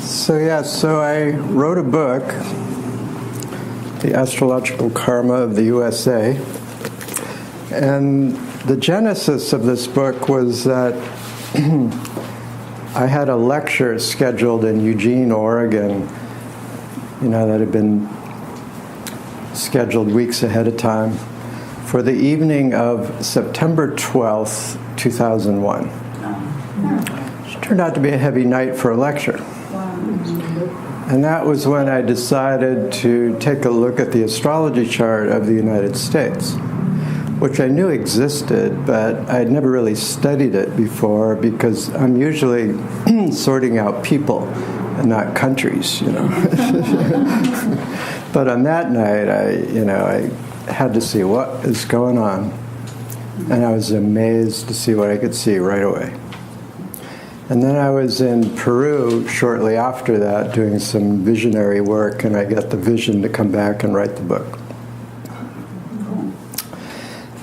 So I wrote a book, The Astrological Karma of the U.S.A. And the genesis of this book was that I had a lecture scheduled in Eugene, Oregon, that had been scheduled weeks ahead of time for the evening of September 12th, 2001. It turned out to be a heavy night for a lecture. And that was when I decided to take a look at the astrology chart of the United States, which I knew existed, but I'd never really studied it before because I'm usually sorting out people and not countries, But on that night, I had to see what is going on. And I was amazed to see what I could see right away. And then I was in Peru shortly after that doing some visionary work, and I got the vision to come back and write the book.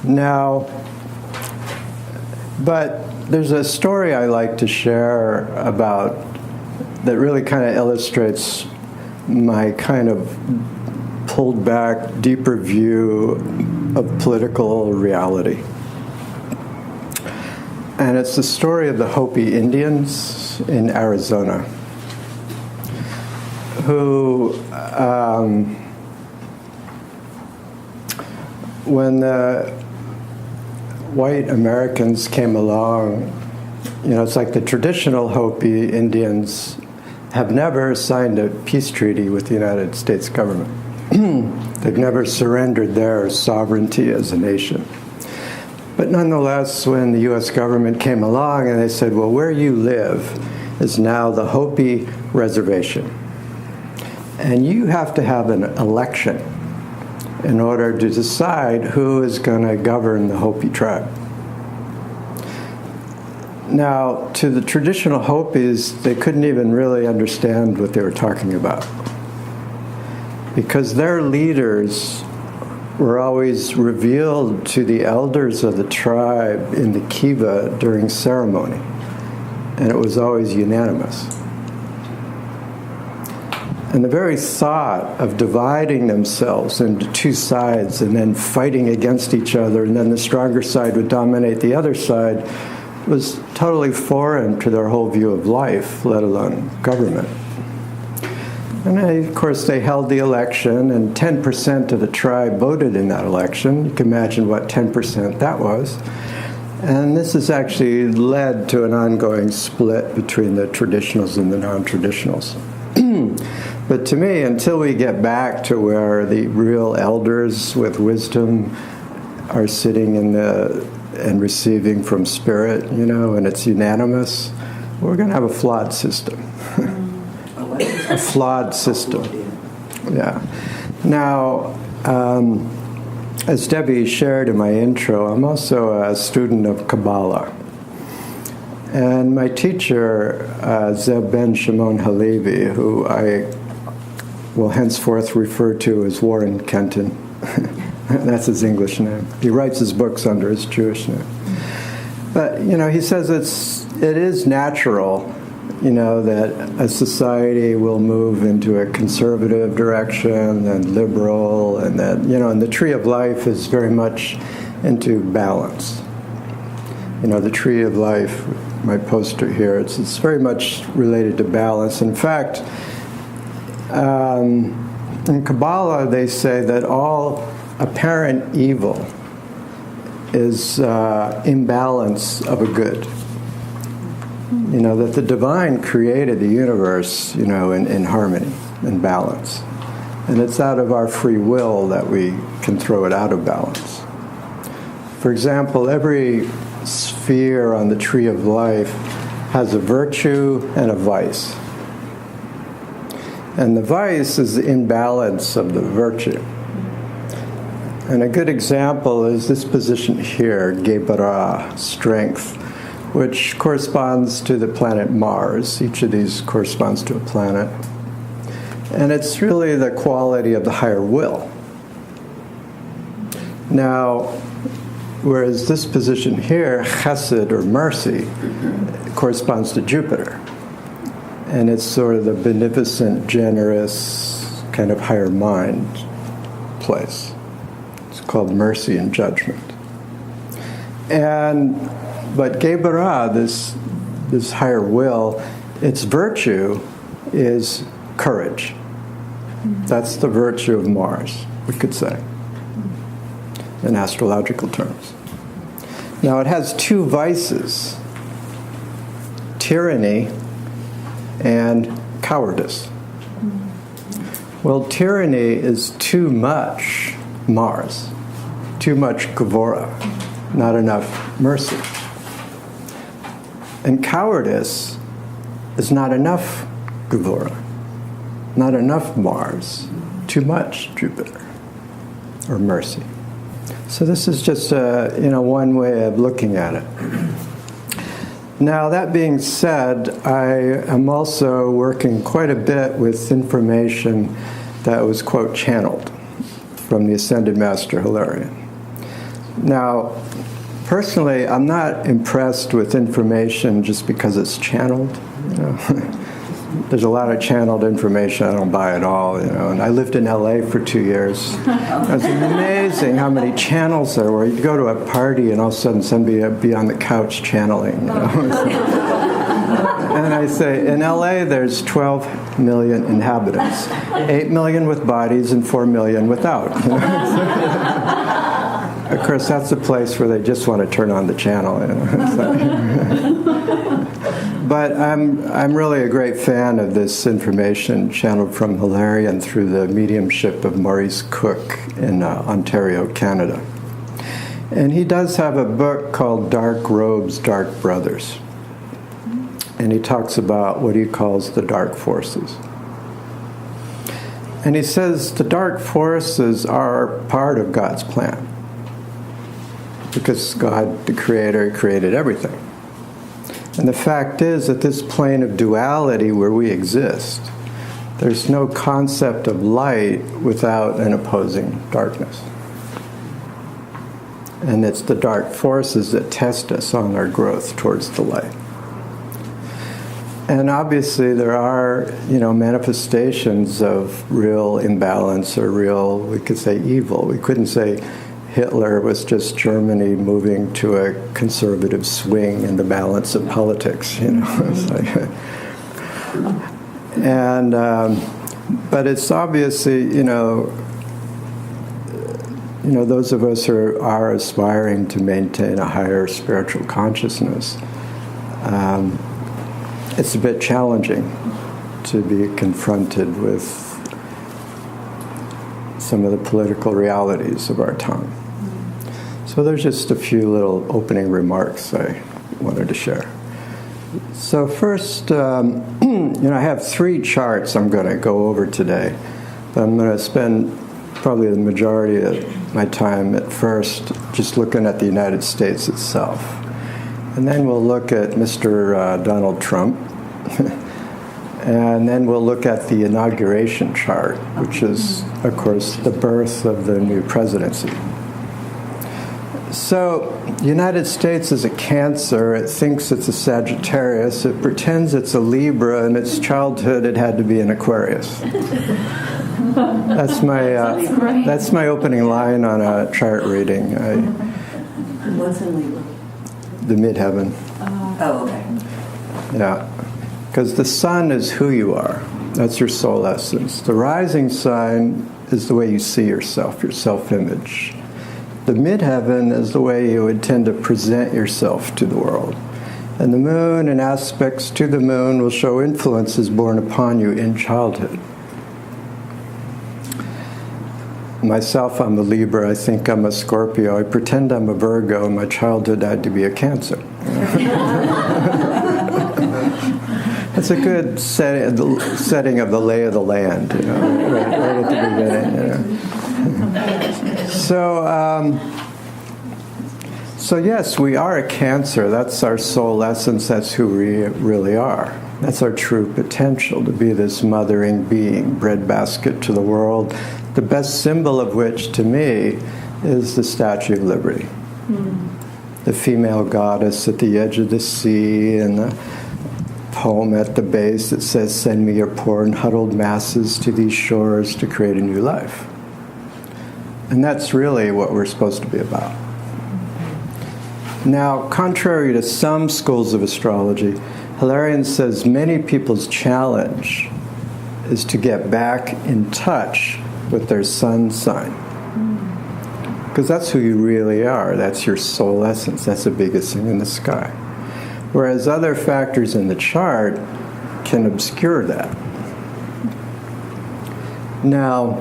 Now, but there's a story I like to share about that really kind of illustrates my kind of pulled back, deeper view of political reality. And it's the story of the Hopi Indians in Arizona who, when the white Americans came along, it's like the traditional Hopi Indians have never signed a peace treaty with the United States government. They've never surrendered their sovereignty as a nation. But nonetheless, when the U.S. government came along and they said, well, where you live is now the Hopi reservation. And you have to have an election in order to decide who is going to govern the Hopi tribe. Now, to the traditional Hopis, they couldn't even really understand what they were talking about, because their leaders were always revealed to the elders of the tribe in the kiva during ceremony, and it was always unanimous. And the very thought of dividing themselves into two sides and then fighting against each other, and then the stronger side would dominate the other side, was totally foreign to their whole view of life, let alone government. And of course, they held the election, and 10% of the tribe voted in that election. You can imagine what 10% that was. And this has actually led to an ongoing split between the traditionals and the non-traditionals. But to me, until we get back to where the real elders with wisdom are sitting and receiving from spirit, and it's unanimous, we're going to have a flawed system. A flawed system. Yeah. Now, as Debbie shared in my intro, I'm also a student of Kabbalah. And my teacher, Zeb Ben Shimon Halevi, who I will henceforth refer to as Warren Kenton, that's his English name. He writes his books under his Jewish name. But, he says it is natural that a society will move into a conservative direction and liberal, and that, and the tree of life is very much into balance. The tree of life, my poster here, it's very much related to balance. In fact, in Kabbalah, they say that all apparent evil is imbalance of a good. That the divine created the universe, in harmony and balance. And it's out of our free will that we can throw it out of balance. For example, every sphere on the tree of life has a virtue and a vice. And the vice is the imbalance of the virtue. And a good example is this position here, Gebara, strength, which corresponds to the planet Mars. Each of these corresponds to a planet. And it's really the quality of the higher will. Now, whereas this position here, chesed or mercy, corresponds to Jupiter. And it's sort of the beneficent, generous, kind of higher mind place. It's called mercy and judgment. But Gebara, this higher will, its virtue is courage. That's the virtue of Mars, we could say, in astrological terms. Now, it has two vices: tyranny and cowardice. Well, tyranny is too much Mars, too much Gevora, not enough mercy. And cowardice is not enough Gevora, not enough Mars, too much Jupiter, or mercy. So this is just one way of looking at it. Now, that being said, I am also working quite a bit with information that was, quote, channeled from the Ascended Master Hilarion. Now, personally, I'm not impressed with information just because it's channeled. There's a lot of channeled information I don't buy at all, And I lived in L.A. for 2 years. It was amazing how many channels there were. You'd go to a party and all of a sudden somebody would be on the couch channeling, And I say, in L.A. there's 12 million inhabitants, 8 million with bodies and 4 million without. Of course, that's a place where they just want to turn on the channel. But I'm really a great fan of this information channeled from Hilarion through the mediumship of Maurice Cook in Ontario, Canada. And he does have a book called Dark Robes, Dark Brothers. And he talks about what he calls the dark forces. And he says the dark forces are part of God's plan, because God, the Creator, created everything. And the fact is that this plane of duality where we exist, there's no concept of light without an opposing darkness. And it's the dark forces that test us on our growth towards the light. And obviously there are, manifestations of real imbalance or real, we could say, evil. We couldn't say Hitler was just Germany moving to a conservative swing in the balance of politics, It's like, but it's obviously, those of us who are aspiring to maintain a higher spiritual consciousness, it's a bit challenging to be confronted with some of the political realities of our time. So there's just a few little opening remarks I wanted to share. So first, I have 3 charts I'm going to go over today. But I'm going to spend probably the majority of my time at first just looking at the United States itself. And then we'll look at Mr. Donald Trump. And then we'll look at the inauguration chart, which is, of course, the birth of the new presidency. So, the United States is a Cancer. It thinks it's a Sagittarius. It pretends it's a Libra. In its childhood, it had to be an Aquarius. That's my opening line on a chart reading. What's in Libra? The midheaven. Oh, okay. Yeah. Because the sun is who you are. That's your soul essence. The rising sign is the way you see yourself, your self-image. The midheaven is the way you would tend to present yourself to the world. And the moon and aspects to the moon will show influences born upon you in childhood. Myself, I'm a Libra. I think I'm a Scorpio. I pretend I'm a Virgo. In my childhood, I had to be a Cancer. It's a good setting of the lay of the land, right at the beginning. So yes, we are a Cancer. That's our soul essence. That's who we really are. That's our true potential to be this mothering being, breadbasket to the world, the best symbol of which, to me, is the Statue of Liberty. The female goddess at the edge of the sea, and the poem at the base that says, "Send me your poor and huddled masses to these shores to create a new life." And that's really what we're supposed to be about. Now, contrary to some schools of astrology, Hilarion says many people's challenge is to get back in touch with their sun sign. Because that's who you really are. That's your soul essence. That's the biggest thing in the sky. Whereas other factors in the chart can obscure that. Now,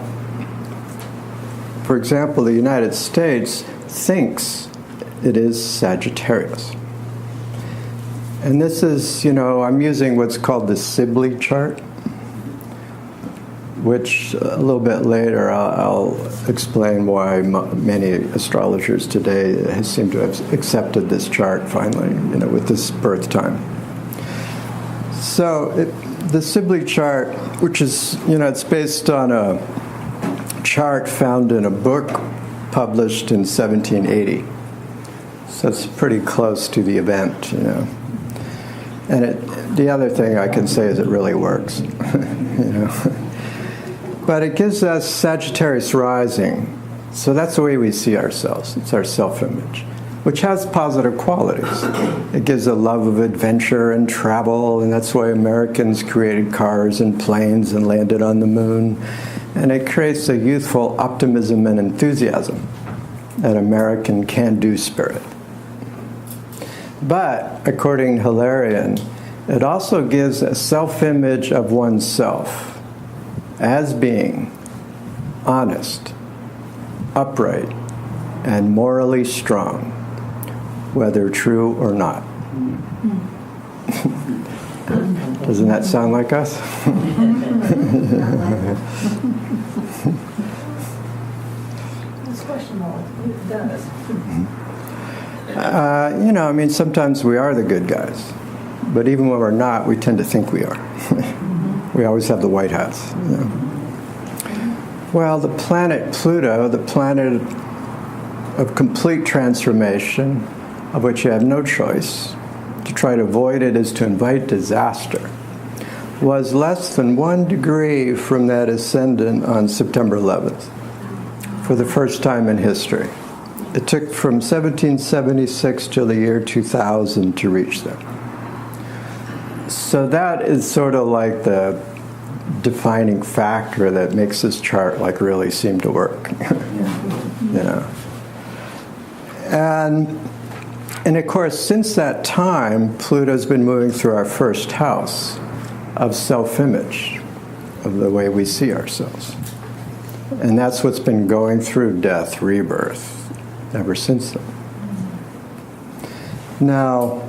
for example, the United States thinks it is Sagittarius. And this is, I'm using what's called the Sibley chart, which a little bit later I'll explain why many astrologers today seem to have accepted this chart finally, with this birth time. So the Sibley chart, which is, it's based on a chart found in a book published in 1780. So it's pretty close to the event, And the other thing I can say is it really works, But it gives us Sagittarius rising. So that's the way we see ourselves. It's our self-image, which has positive qualities. It gives a love of adventure and travel, and that's why Americans created cars and planes and landed on the moon. And it creates a youthful optimism and enthusiasm, an American can-do spirit. But, according to Hilarion, it also gives a self-image of oneself as being honest, upright, and morally strong, whether true or not. Doesn't that sound like us? It's questionable. It does. Sometimes we are the good guys, but even when we're not, we tend to think we are. We always have the white hats. Well, the planet Pluto, the planet of complete transformation, of which you have no choice, to try to avoid it is to invite disaster, was less than 1 degree from that ascendant on September 11th, for the first time in history. It took from 1776 till the year 2000 to reach there. So that is sort of like the defining factor that makes this chart really seem to work. And of course, since that time, Pluto's been moving through our first house of self-image, of the way we see ourselves. And that's what's been going through death, rebirth, ever since then. Now,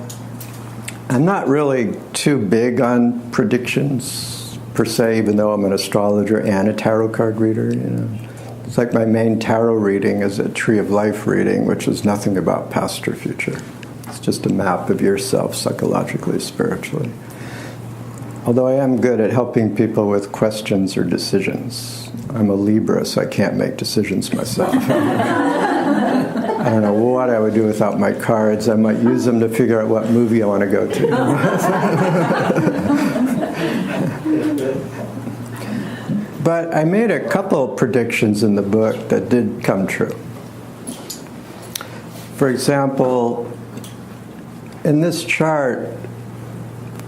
I'm not really too big on predictions per se, even though I'm an astrologer and a tarot card reader. It's like my main tarot reading is a Tree of Life reading, which is nothing about past or future. It's just a map of yourself psychologically, spiritually. Although I am good at helping people with questions or decisions. I'm a Libra, so I can't make decisions myself. I don't know what I would do without my cards. I might use them to figure out what movie I want to go to. But I made a couple predictions in the book that did come true. For example, in this chart,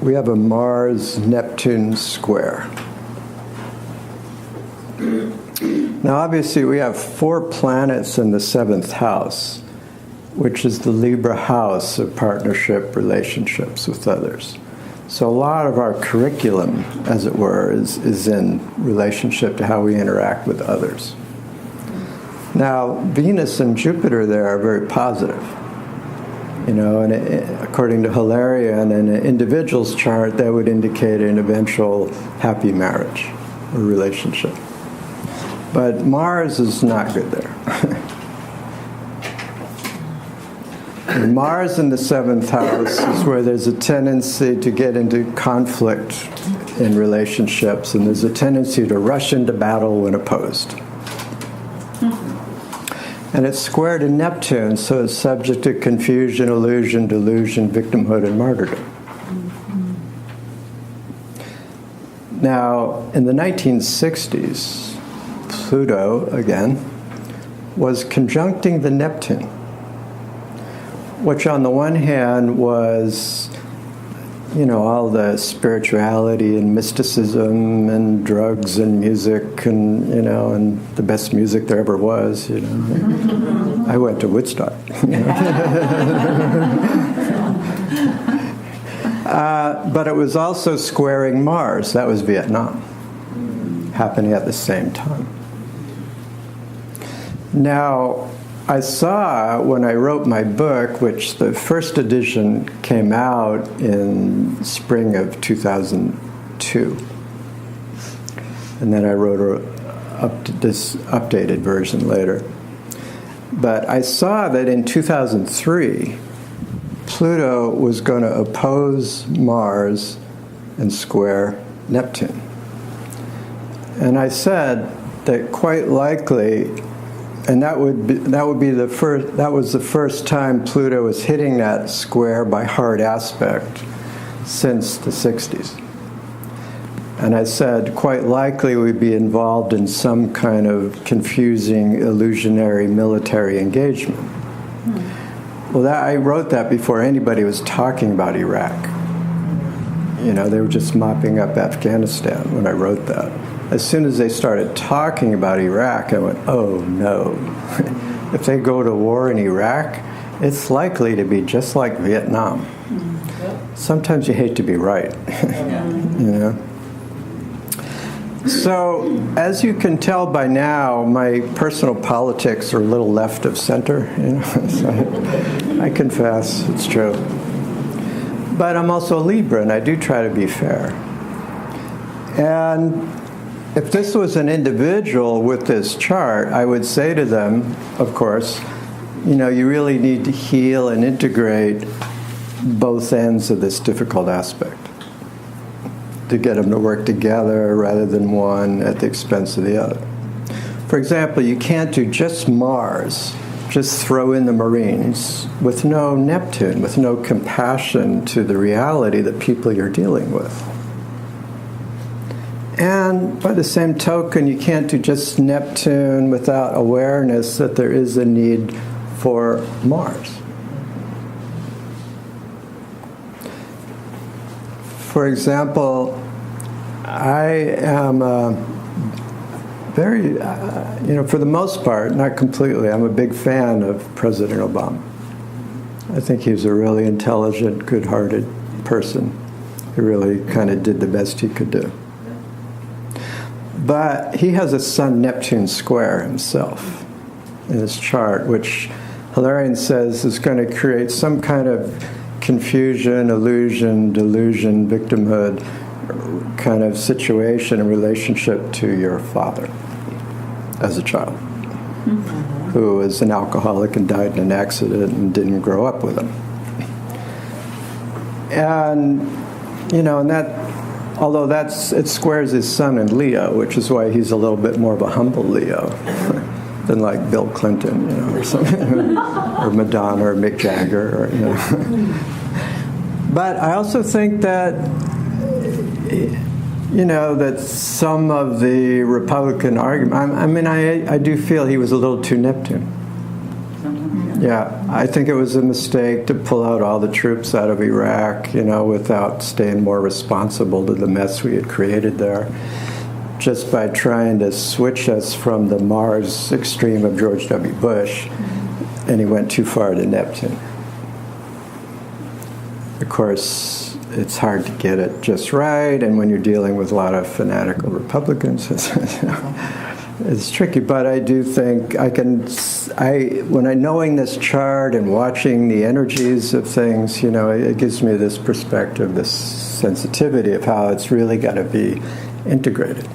we have a Mars-Neptune square. Now, obviously, we have 4 planets in the 7th house, which is the Libra house of partnership, relationships with others. So a lot of our curriculum, as it were, is in relationship to how we interact with others. Now, Venus and Jupiter there are very positive. And according to Hilarion, in an individual's chart, that would indicate an eventual happy marriage or relationship. But Mars is not good there. And Mars in the 7th house is where there's a tendency to get into conflict in relationships, and there's a tendency to rush into battle when opposed. And it's square to Neptune, so it's subject to confusion, illusion, delusion, victimhood, and martyrdom. Now, in the 1960s, Pluto, again, was conjuncting the Neptune, which on the one hand was, all the spirituality and mysticism and drugs and music and, and the best music there ever was, I went to Woodstock. But it was also squaring Mars. That was Vietnam, happening at the same time. Now, I saw when I wrote my book, which the first edition came out in spring of 2002, and then I wrote this updated version later. But I saw that in 2003, Pluto was going to oppose Mars and square Neptune. And I said that quite likely, and that was the first time Pluto was hitting that square by hard aspect since the 60s. And I said quite likely we'd be involved in some kind of confusing, illusionary military engagement. Well, I wrote that before anybody was talking about Iraq. They were just mopping up Afghanistan when I wrote that. As soon as they started talking about Iraq, I went, oh no. If they go to war in Iraq, it's likely to be just like Vietnam. Sometimes you hate to be right, So, as you can tell by now, my personal politics are a little left of center. So I confess, it's true. But I'm also a Libra, and I do try to be fair. And if this was an individual with this chart, I would say to them, of course, you really need to heal and integrate both ends of this difficult aspect to get them to work together rather than one at the expense of the other. For example, you can't do just Mars, just throw in the Marines, with no Neptune, with no compassion to the reality that people you're dealing with. And by the same token, you can't do just Neptune without awareness that there is a need for Mars. For example, I am very, for the most part, not completely, I'm a big fan of President Obama. I think he's a really intelligent, good-hearted person who really kind of did the best he could do. But he has a Sun-Neptune square himself in his chart, which Hilarion says is going to create some kind of confusion, illusion, delusion, victimhood kind of situation in relationship to your father as a child, who was an alcoholic and died in an accident and didn't grow up with him. And, and that, although it squares his sun in Leo, which is why he's a little bit more of a humble Leo than like Bill Clinton, or something, or Madonna, or Mick Jagger, or, But I also think that, that some of the Republican argument, I do feel he was a little too Neptune. Yeah, I think it was a mistake to pull out all the troops out of Iraq, without staying more responsible to the mess we had created there, just by trying to switch us from the Mars extreme of George W. Bush, and he went too far to Neptune. Of course, it's hard to get it just right, and when you're dealing with a lot of fanatical Republicans, it's tricky. But I do think knowing this chart and watching the energies of things, it gives me this perspective, this sensitivity of how it's really got to be integrated.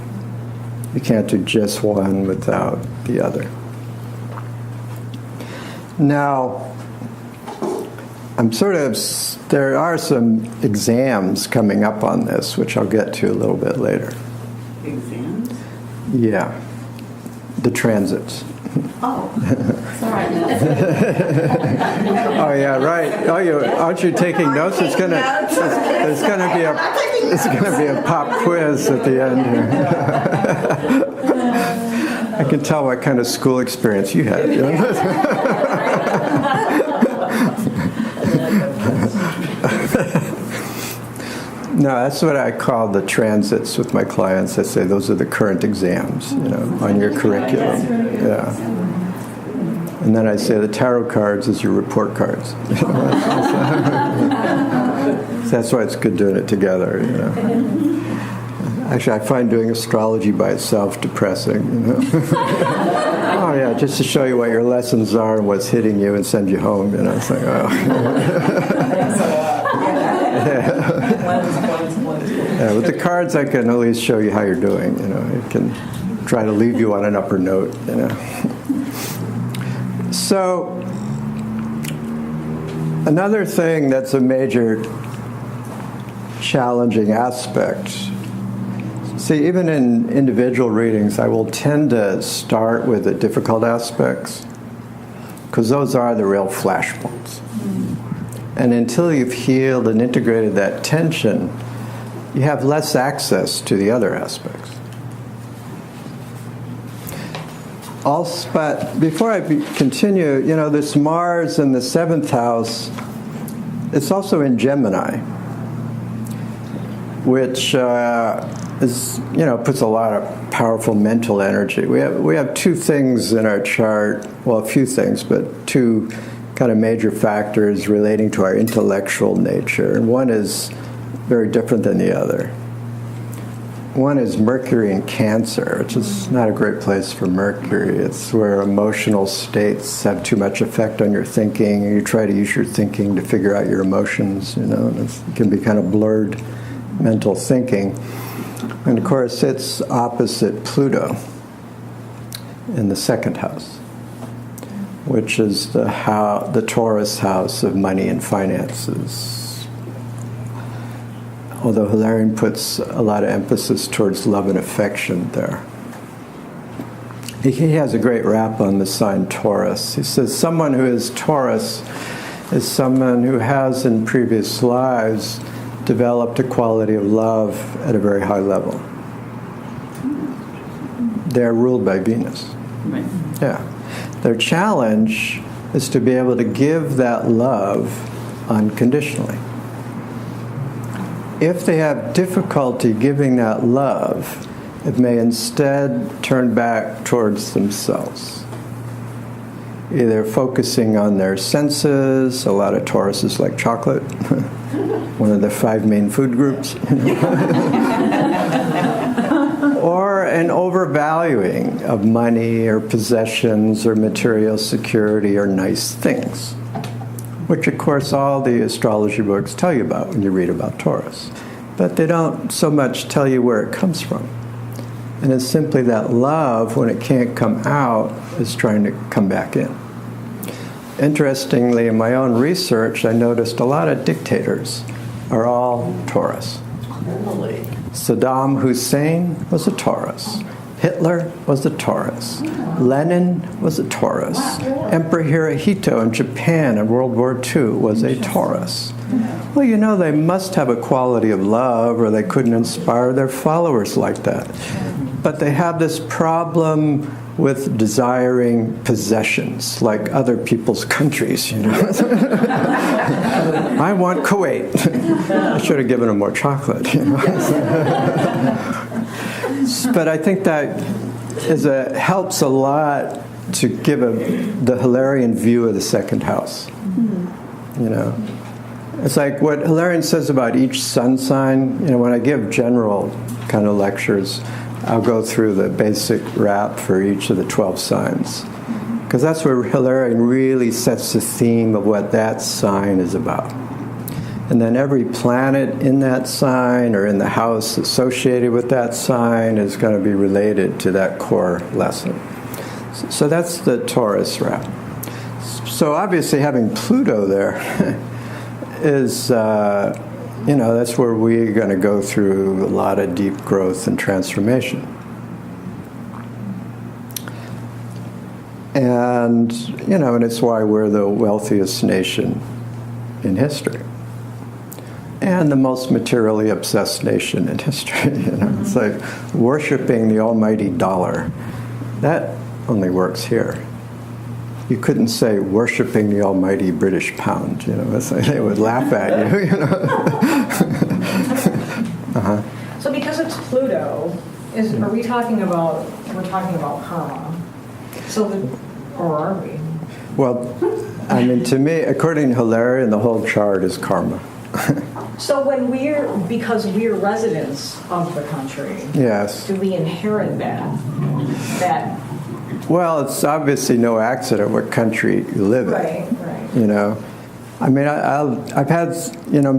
You can't do just one without the other. Now, there are some exams coming up on this, which I'll get to a little bit later. Exams? Yeah. The transits. Oh, sorry. Oh yeah, right. Oh, aren't you taking notes? It's gonna be a pop quiz at the end here. I can tell what kind of school experience you had. No, that's what I call the transits with my clients. I say those are the current exams, on your curriculum. Yeah. And then I say the tarot cards is your report cards. That's why it's good doing it together. Actually, I find doing astrology by itself depressing. Oh yeah, just to show you what your lessons are and what's hitting you and send you home. It's like, oh. Yeah, with the cards, I can at least show you how you're doing. I can try to leave you on an upper note. So, another thing that's a major challenging aspect. See, even in individual readings, I will tend to start with the difficult aspects, because those are the real flashpoints. And until you've healed and integrated that tension, you have less access to the other aspects. Also, but before I continue, this Mars in the 7th house, it's also in Gemini, which is, puts a lot of powerful mental energy. We have two things in our chart, well, a few things, but two kind of major factors relating to our intellectual nature, and one is very different than the other. One is Mercury in Cancer, which is not a great place for Mercury. It's where emotional states have too much effect on your thinking, and you try to use your thinking to figure out your emotions, and it can be kind of blurred mental thinking. And of course, it's opposite Pluto in the 2nd house, which is the Taurus house of money and finances. Although Hilarion puts a lot of emphasis towards love and affection there. He has a great rap on the sign Taurus. He says someone who is Taurus is someone who has in previous lives developed a quality of love at a very high level. They're ruled by Venus. Right. Yeah. Their challenge is to be able to give that love unconditionally. If they have difficulty giving that love, it may instead turn back towards themselves. Either focusing on their senses, a lot of Tauruses like chocolate, one of the 5 main food groups, or an overvaluing of money or possessions or material security or nice things, which of course all the astrology books tell you about when you read about Taurus. But they don't so much tell you where it comes from. And it's simply that love, when it can't come out, is trying to come back in. Interestingly, in my own research, I noticed a lot of dictators are all Taurus. Really? Saddam Hussein was a Taurus. Hitler was a Taurus. Lenin was a Taurus. Emperor Hirohito in Japan in World War II was a Taurus. Well, they must have a quality of love, or they couldn't inspire their followers like that. But they have this problem with desiring possessions, like other people's countries, I want Kuwait. I should have given them more chocolate, But I think that helps a lot to give the Hilarion view of the 2nd house. It's like what Hilarion says about each sun sign. When I give general kind of lectures, I'll go through the basic rap for each of the 12 signs, because that's where Hilarion really sets the theme of what that sign is about. And then every planet in that sign or in the house associated with that sign is going to be related to that core lesson. So that's the Taurus rap. So obviously having Pluto there is, that's where we're going to go through a lot of deep growth and transformation. And, and it's why we're the wealthiest nation in history. And the most materially obsessed nation in history. It's like worshiping the almighty dollar. That only works here. You couldn't say worshiping the almighty British pound. It's like they would laugh at you. So because it's Pluto, are we talking about? We're talking about karma. Or are we? Well, to me, according to Hilarion, the whole chart is karma. So because we're residents of the country, yes, do we inherit that? Well, it's obviously no accident what country you live in. Right. I've had,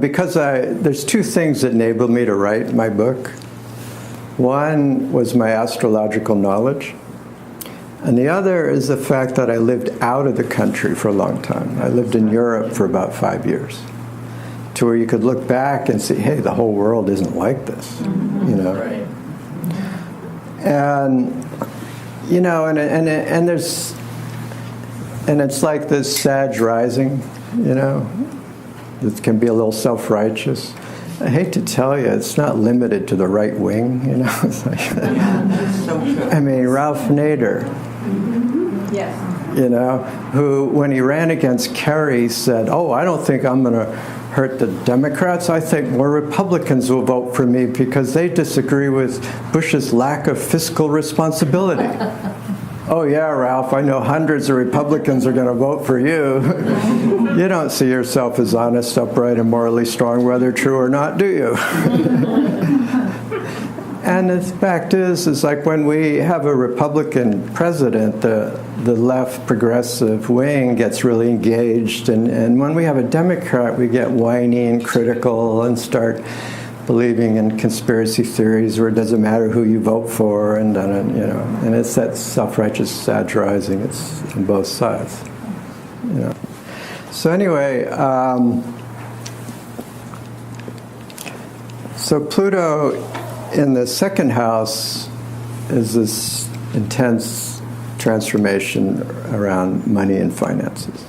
because there's two things that enabled me to write my book. One was my astrological knowledge, and the other is the fact that I lived out of the country for a long time. I lived in Europe for about 5 years, to where you could look back and see, hey, the whole world isn't like this, Right. And, and it's like this Sag rising, it can be a little self-righteous. I hate to tell you, it's not limited to the right wing, It's like, Ralph Nader, Yes. who, when he ran against Kerry, said, I don't think I'm going to hurt the Democrats. I think more Republicans will vote for me because they disagree with Bush's lack of fiscal responsibility. Oh, yeah, Ralph, I know hundreds of Republicans are going to vote for you. You don't see yourself as honest, upright, and morally strong, whether true or not, do you? And the fact is like when we have a Republican president, the left progressive wing gets really engaged. And when we have a Democrat, we get whiny and critical and start believing in conspiracy theories where it doesn't matter who you vote for, and it's that self-righteous satirizing. It's on both sides, So anyway, so Pluto in the second house is this intense transformation around money and finances.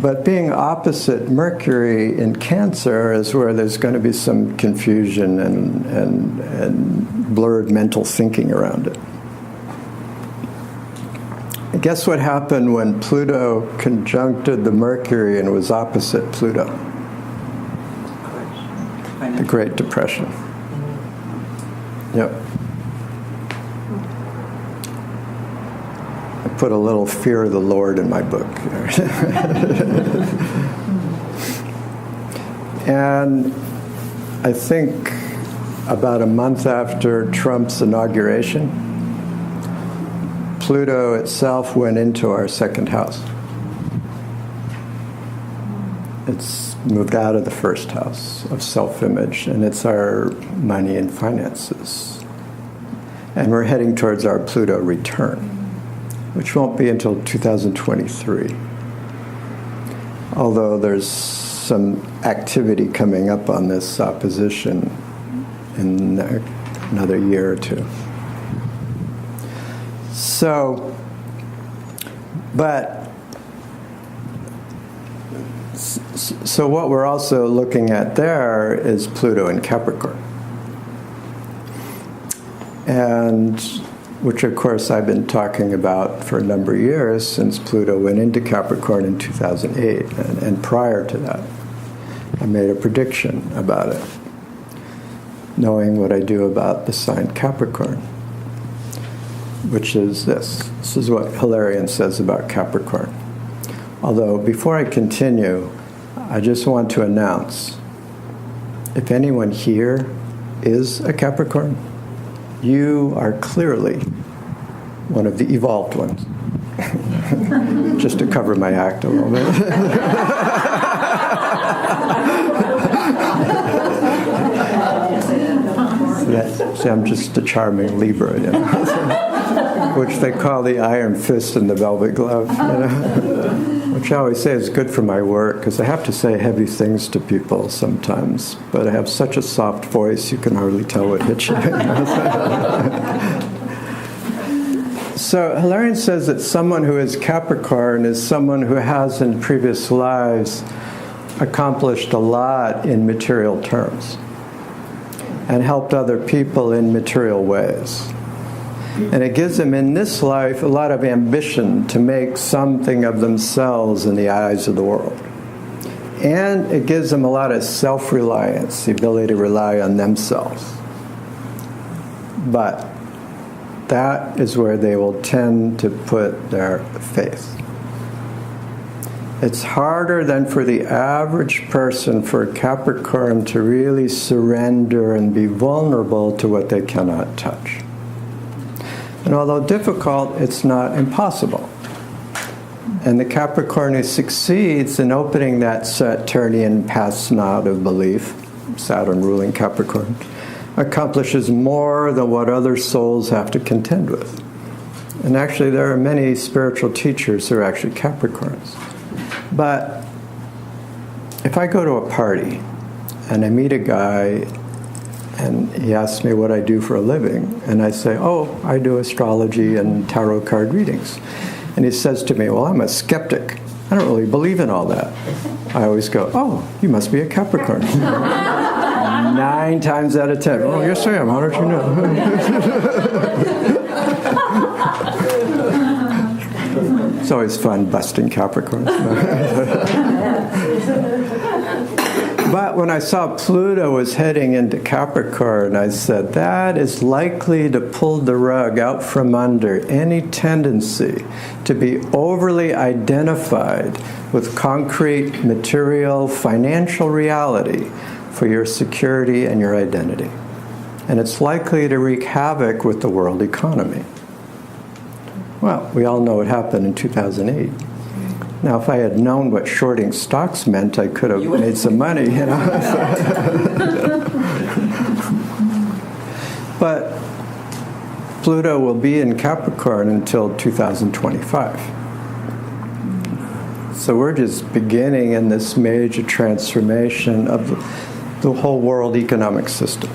But being opposite Mercury in Cancer is where there's going to be some confusion and blurred mental thinking around it. And guess what happened when Pluto conjuncted the Mercury and was opposite Pluto? The Great Depression. Yep. I put a little fear of the Lord in my book. And I think about a month after Trump's inauguration, Pluto itself went into our second house. It's moved out of the first house of self-image, and it's our money and finances. And we're heading towards our Pluto return, which won't be until 2023. Although there's some activity coming up on this opposition in another year or two. So, so what we're also looking at there is Pluto in Capricorn. And which, of course, I've been talking about for a number of years since Pluto went into Capricorn in 2008. And prior to that, I made a prediction about it, knowing what I do about the sign Capricorn, which is this. This is what Hilarion says about Capricorn. Although, before I continue, I just want to announce, if anyone here is a Capricorn, you are clearly one of the evolved ones. Just to cover my act a little bit. See, I'm just a charming Libra, which they call the iron fist and the velvet glove, which I always say is good for my work, because I have to say heavy things to people sometimes, but I have such a soft voice you can hardly tell what hits you. So Hilarion says that someone who is Capricorn is someone who has in previous lives accomplished a lot in material terms and helped other people in material ways. And it gives them in this life a lot of ambition to make something of themselves in the eyes of the world. And it gives them a lot of self-reliance, the ability to rely on themselves. But that is where they will tend to put their faith. It's harder than for the average person for a Capricorn to really surrender and be vulnerable to what they cannot touch. And although difficult, it's not impossible. And the Capricorn who succeeds in opening that Saturnian pass-knot of belief, Saturn ruling Capricorn, accomplishes more than what other souls have to contend with. And actually, there are many spiritual teachers who are actually Capricorns. But if I go to a party and I meet a guy and he asks me what I do for a living, and I say, oh, I do astrology and tarot card readings. And he says to me, well, I'm a skeptic. I don't really believe in all that. I always go, oh, you must be a Capricorn. 9 times out of 10. Oh, yes, I am. How did you know? It's always fun busting Capricorns. But when I saw Pluto was heading into Capricorn, I said, that is likely to pull the rug out from under any tendency to be overly identified with concrete, material, financial reality for your security and your identity. And it's likely to wreak havoc with the world economy. Well, we all know what happened in 2008. Now, if I had known what shorting stocks meant, I could have made some money, you know. But Pluto will be in Capricorn until 2025. So we're just beginning in this major transformation of the whole world economic system.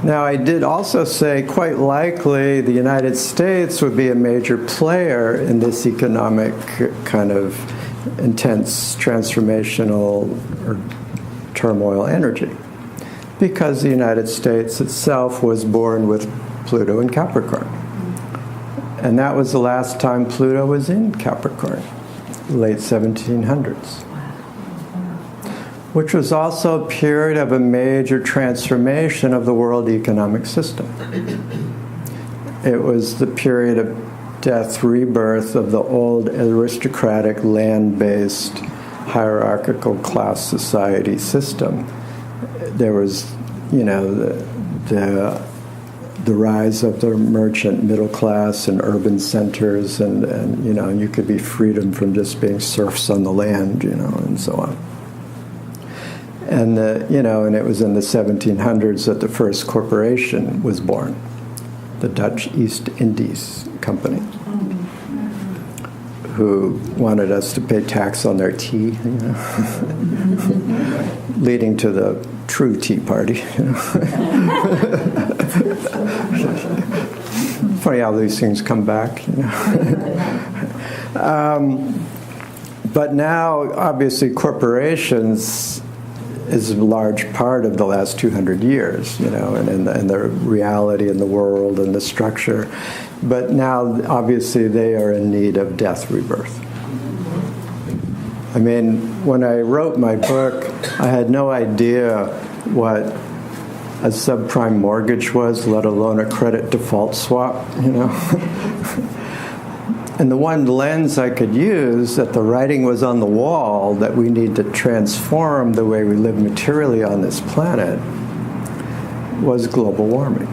Now, I did also say quite likely the United States would be a major player in this economic kind of intense transformational or turmoil energy, because the United States itself was born with Pluto in Capricorn. And that was the last time Pluto was in Capricorn, late 1700s. Which was also a period of a major transformation of the world economic system. It was the period of death, rebirth of the old aristocratic, land-based, hierarchical class society system. There was, you know, the rise of the merchant middle class and urban centers, and you know, you could be freedom from just being serfs on the land, you know, and so on. And you know, and it was in the 1700s that the first corporation was born, the Dutch East Indies Company, who wanted us to pay tax on their tea, you know, leading to the true Tea Party. You know. Funny how these things come back, you know. But now, obviously, corporations is a large part of the last 200 years, you know, and the reality in the world and the structure. But now, obviously, they are in need of death rebirth. I mean, when I wrote my book, I had no idea what a subprime mortgage was, let alone a credit default swap, you know. And the one lens I could use, that the writing was on the wall, that we need to transform the way we live materially on this planet, was global warming.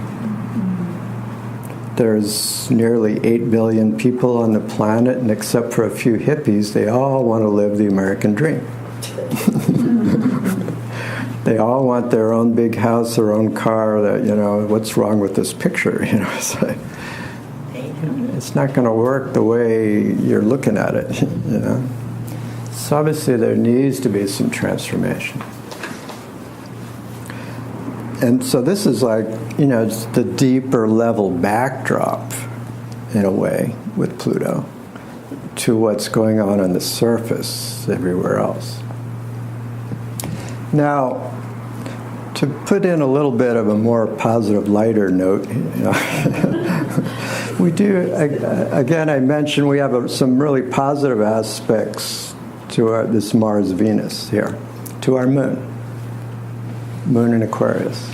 There's nearly 8 billion people on the planet, and except for a few hippies, they all want to live the American dream. They all want their own big house, their own car, that, you know, what's wrong with this picture, you know. It's like, it's not going to work the way you're looking at it, you know. So obviously there needs to be some transformation. And so this is like, it's the deeper level backdrop, in a way, with Pluto, to what's going on the surface everywhere else. Now, to put in a little bit of a more positive, lighter note, we do, again, I mentioned we have some really positive aspects to this Mars-Venus here, to our moon in Aquarius.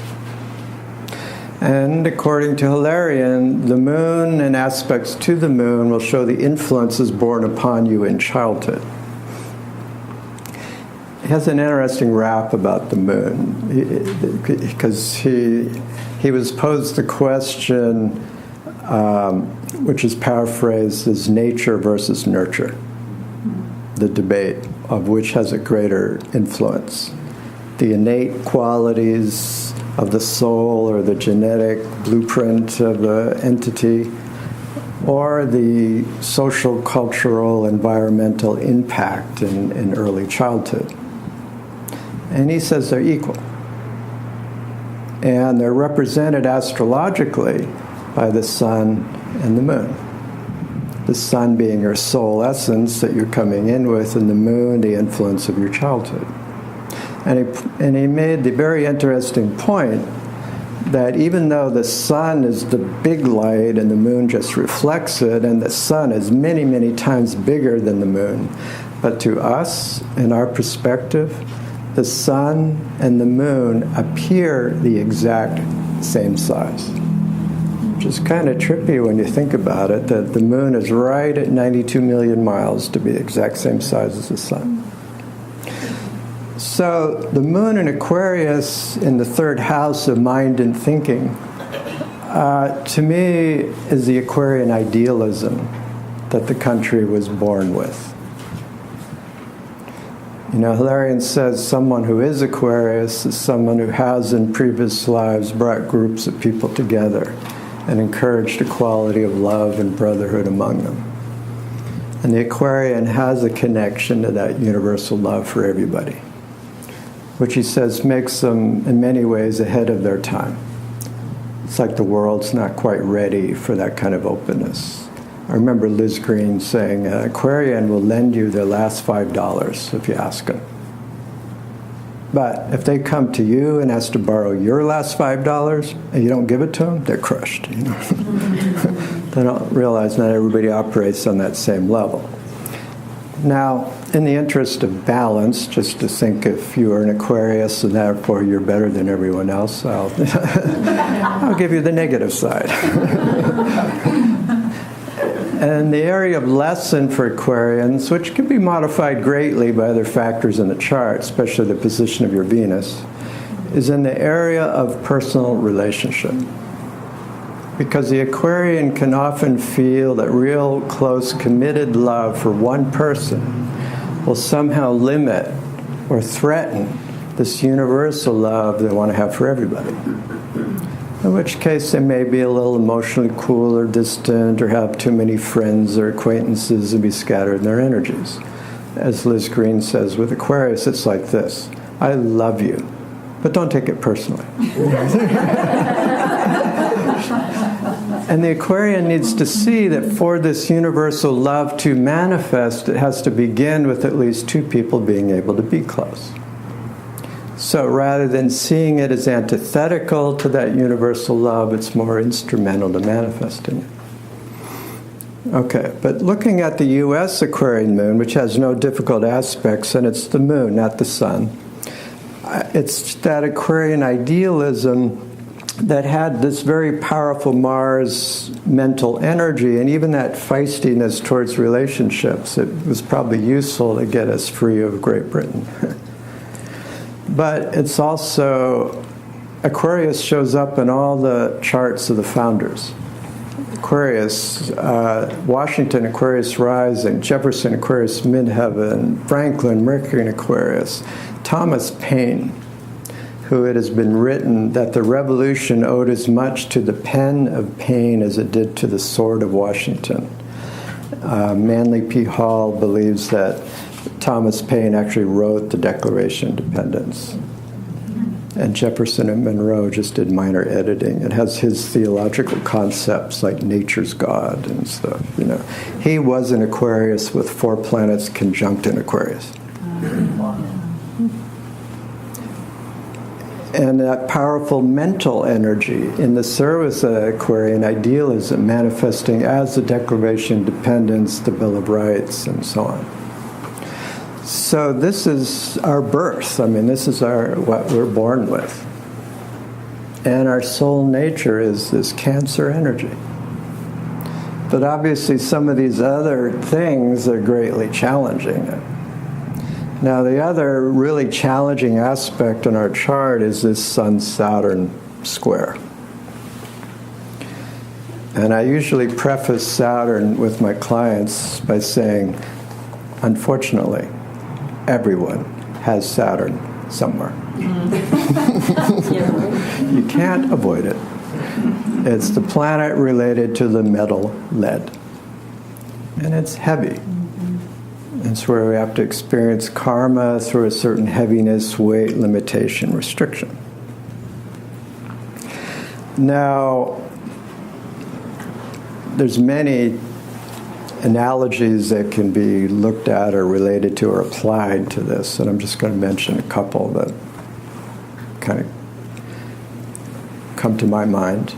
And according to Hilarion, the moon and aspects to the moon will show the influences born upon you in childhood. He has an interesting rap about the moon, because he was posed the question, which is paraphrased as nature versus nurture, the debate of which has a greater influence. The innate qualities of the soul or the genetic blueprint of the entity, or the social, cultural, environmental impact in early childhood. And he says they're equal. And they're represented astrologically by the sun and the moon. The sun being your soul essence that you're coming in with, and the moon, the influence of your childhood. And he made the very interesting point that even though the sun is the big light and the moon just reflects it, and the sun is many, many times bigger than the moon, but to us, in our perspective, the sun and the moon appear the exact same size. Which is kind of trippy when you think about it, that the moon is right at 92 million miles to be the exact same size as the sun. So the moon in Aquarius in the third house of mind and thinking, to me, is the Aquarian idealism that the country was born with. Hilarion says someone who is Aquarius is someone who has in previous lives brought groups of people together and encouraged equality of love and brotherhood among them. And the Aquarian has a connection to that universal love for everybody, which he says makes them, in many ways, ahead of their time. It's like the world's not quite ready for that kind of openness. I remember Liz Green saying, an Aquarian will lend you their last $5 if you ask them. But if they come to you and ask to borrow your last $5 and you don't give it to them, they're crushed. They don't realize not everybody operates on that same level. Now, in the interest of balance, just to think if you are an Aquarius and therefore you're better than everyone else, I'll give you the negative side. And the area of lesson for Aquarians, which can be modified greatly by other factors in the chart, especially the position of your Venus, is in the area of personal relationship. Because the Aquarian can often feel that real, close, committed love for one person will somehow limit or threaten this universal love they want to have for everybody. In which case they may be a little emotionally cool or distant or have too many friends or acquaintances and be scattered in their energies. As Liz Green says, with Aquarius, it's like this: I love you, but don't take it personally. And the Aquarian needs to see that for this universal love to manifest, it has to begin with at least two people being able to be close. So rather than seeing it as antithetical to that universal love, it's more instrumental to manifesting it. Okay, but looking at the U.S. Aquarian moon, which has no difficult aspects, and it's the moon, not the sun, it's that Aquarian idealism that had this very powerful Mars mental energy, and even that feistiness towards relationships. It was probably useful to get us free of Great Britain. But it's also, Aquarius shows up in all the charts of the founders. Aquarius, Washington, Aquarius rising, Jefferson, Aquarius midheaven, Franklin, Mercury in Aquarius, Thomas Paine, who it has been written that the revolution owed as much to the pen of Paine as it did to the sword of Washington. Manly P. Hall believes that Thomas Paine actually wrote the Declaration of Independence. And Jefferson and Monroe just did minor editing. It has his theological concepts like nature's God and stuff, you know. He was in Aquarius with 4 planets conjunct in Aquarius. And that powerful mental energy in the service of Aquarian idealism manifesting as the Declaration of Independence, the Bill of Rights, and so on. So this is our birth. I mean, this is what we're born with. And our soul nature is this Cancer energy. But obviously some of these other things are greatly challenging it. Now the other really challenging aspect in our chart is this Sun-Saturn square. And I usually preface Saturn with my clients by saying, unfortunately, everyone has Saturn somewhere. You can't avoid it. It's the planet related to the metal lead. And it's heavy. It's where we have to experience karma through a certain heaviness, weight, limitation, restriction. Now, there's many analogies that can be looked at or related to or applied to this, and I'm just going to mention a couple that kind of come to my mind.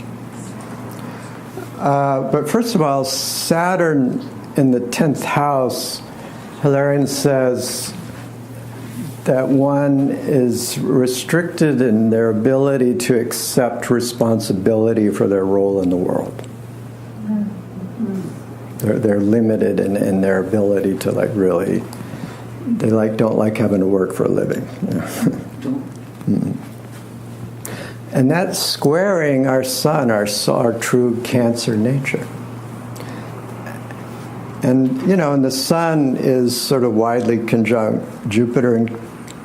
But first of all, Saturn in the 10th house, Hilarion says that one is restricted in their ability to accept responsibility for their role in the world. They're limited in their ability to really, they don't like having to work for a living. And that's squaring our sun, our true Cancer nature. And, and the sun is sort of widely conjunct Jupiter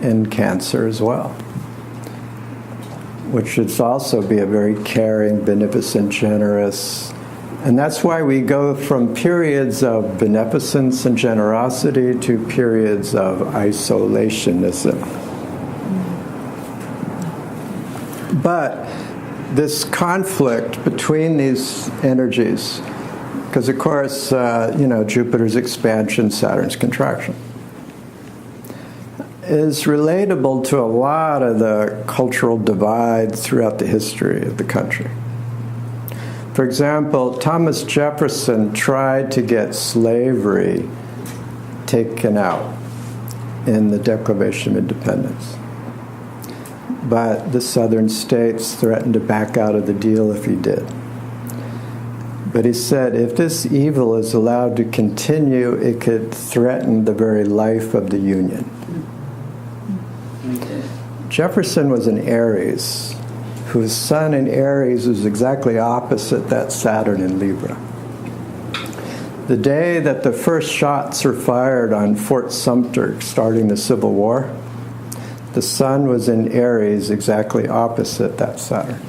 in Cancer as well, which should also be a very caring, beneficent, generous. And that's why we go from periods of beneficence and generosity to periods of isolationism. But this conflict between these energies, because of course, Jupiter's expansion, Saturn's contraction, is relatable to a lot of the cultural divide throughout the history of the country. For example, Thomas Jefferson tried to get slavery taken out in the Declaration of Independence. But the southern states threatened to back out of the deal if he did. But he said, if this evil is allowed to continue, it could threaten the very life of the Union. Jefferson was an Aries, whose sun in Aries was exactly opposite that Saturn in Libra. The day that the first shots were fired on Fort Sumter, starting the Civil War, the sun was in Aries, exactly opposite that Saturn.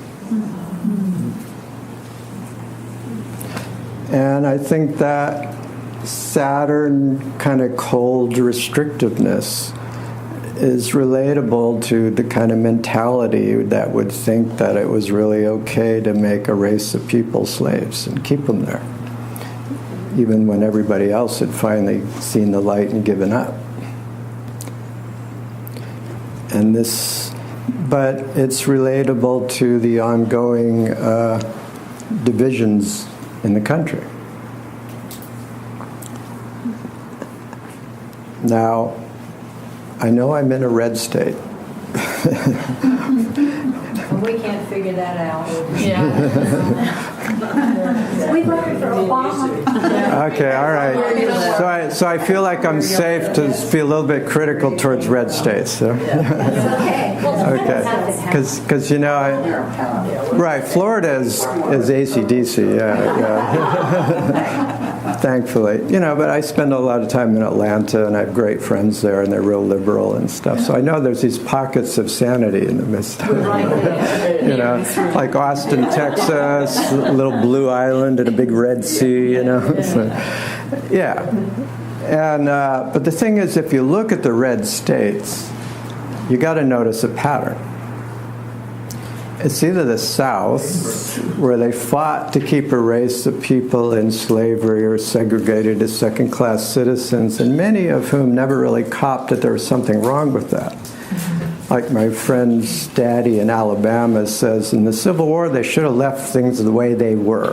And I think that Saturn kind of cold restrictiveness is relatable to the kind of mentality that would think that it was really okay to make a race of people slaves and keep them there, even when everybody else had finally seen the light and given up. But it's relatable to the ongoing divisions in the country. Now, I know I'm in a red state. We can't figure that out. Yeah. We voted for Obama. Okay, all right. So I feel like I'm safe to feel a little bit critical towards red states. So. Okay. Because right, Florida is AC/DC, yeah. Thankfully, but I spend a lot of time in Atlanta, and I have great friends there, and they're real liberal and stuff. So I know there's these pockets of sanity in the midst of it. Like Austin, Texas, a little blue island and a big Red Sea, So, yeah. And but the thing is, if you look at the red states, you got to notice a pattern. it's either the South, where they fought to keep a race of people in slavery or segregated as second-class citizens, and many of whom never really copped that there was something wrong with that. Like my friend's daddy in Alabama says, in the Civil War, they should have left things the way they were.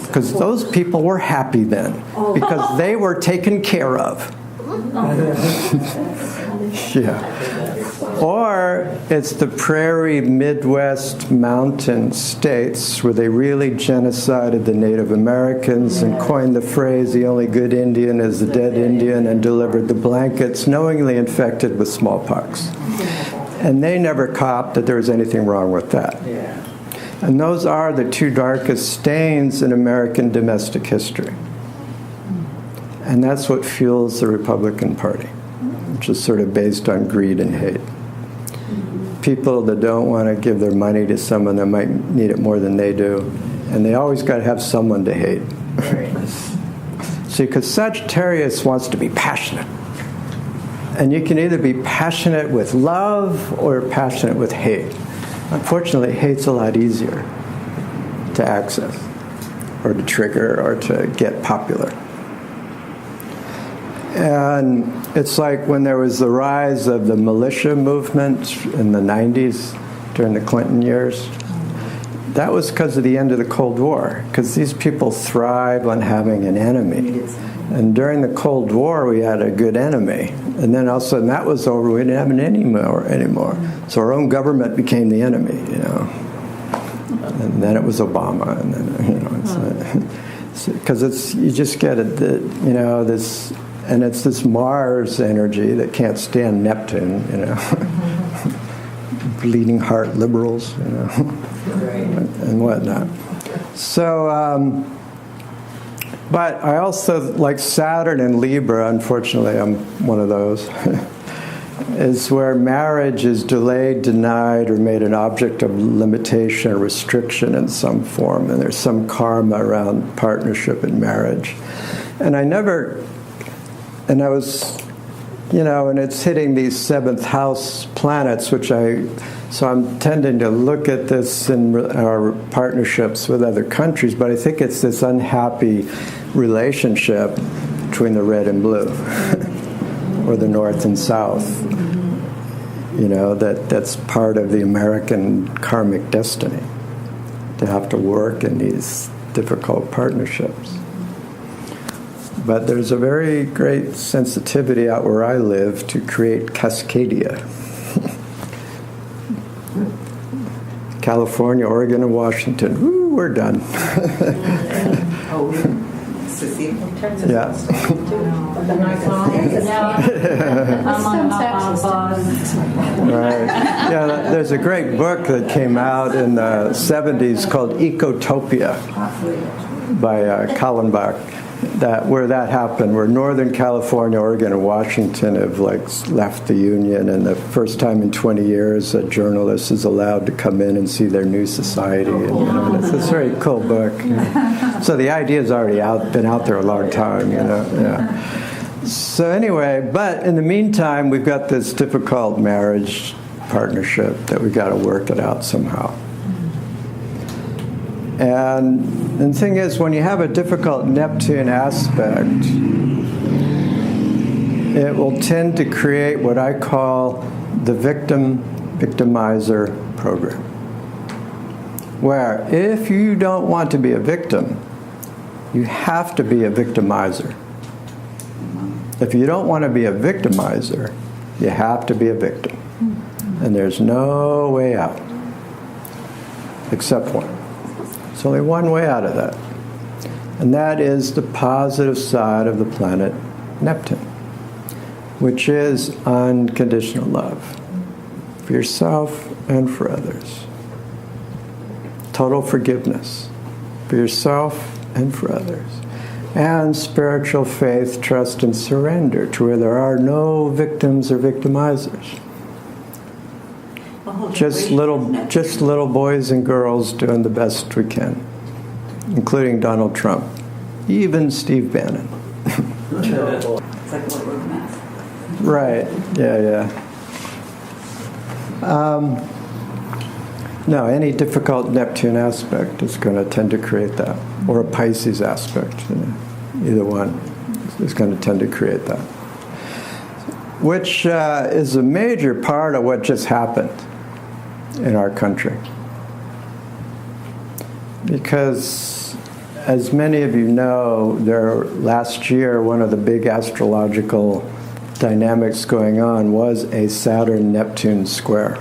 Because those people were happy then, because they were taken care of. Yeah. Or it's the prairie Midwest mountain states where they really genocided the Native Americans and coined the phrase, the only good Indian is the dead Indian, and delivered the blankets knowingly infected with smallpox. And they never copped that there was anything wrong with that. And those are the two darkest stains in American domestic history. And that's what fuels the Republican Party, which is sort of based on greed and hate. People that don't want to give their money to someone that might need it more than they do, and they always got to have someone to hate. See, because Sagittarius wants to be passionate. And you can either be passionate with love or passionate with hate. Unfortunately, hate's a lot easier to access or to trigger or to get popular. And it's like when there was the rise of the militia movement in the 90s during the Clinton years. That was because of the end of the Cold War, because these people thrive on having an enemy. And during the Cold War, we had a good enemy. And then all of a sudden that was over, we didn't have an enemy anymore. So our own government became the enemy, you know. And then it was Obama, and then, you know, because you just get it, you know, this. And it's this Mars energy that can't stand Neptune, you know. Bleeding heart liberals, you know, and whatnot. So, but I also, like Saturn and Libra, unfortunately I'm one of those, is where marriage is delayed, denied, or made an object of limitation or restriction in some form. And there's some karma around partnership and marriage. And I was, you know, and it's hitting these seventh house planets, so I'm tending to look at this in our partnerships with other countries, but I think it's this unhappy relationship between the red and blue, or the north and south, you know, that's part of the American karmic destiny, to have to work in these difficult partnerships. But there's a very great sensitivity out where I live to create Cascadia. California, Oregon, and Washington. Woo, we're done. Yeah. Right. Yeah, there's a great book that came out in the 70s called Ecotopia by Kallenbach. Where that happened, where Northern California, Oregon, and Washington have left the Union, and the first time in 20 years a journalist is allowed to come in and see their new society. And, you know, and it's a very cool book. So the idea's already been out there a long time, you know. Yeah. So anyway, but in the meantime, we've got this difficult marriage partnership that we've got to work it out somehow. And the thing is, when you have a difficult Neptune aspect, it will tend to create what I call the victim-victimizer program. Where if you don't want to be a victim, you have to be a victimizer. If you don't want to be a victimizer, you have to be a victim. And there's no way out, except one. There's only one way out of that. And that is the positive side of the planet Neptune, which is unconditional love for yourself and for others. Total forgiveness for yourself and for others. And spiritual faith, trust, and surrender, to where there are no victims or victimizers. Just little boys and girls doing the best we can, including Donald Trump, even Steve Bannon. Right, yeah. No, any difficult Neptune aspect is going to tend to create that, or a Pisces aspect. Either one is going to tend to create that, which is a major part of what just happened in our country. Because, as many of you know, last year, one of the big astrological dynamics going on was a Saturn-Neptune square.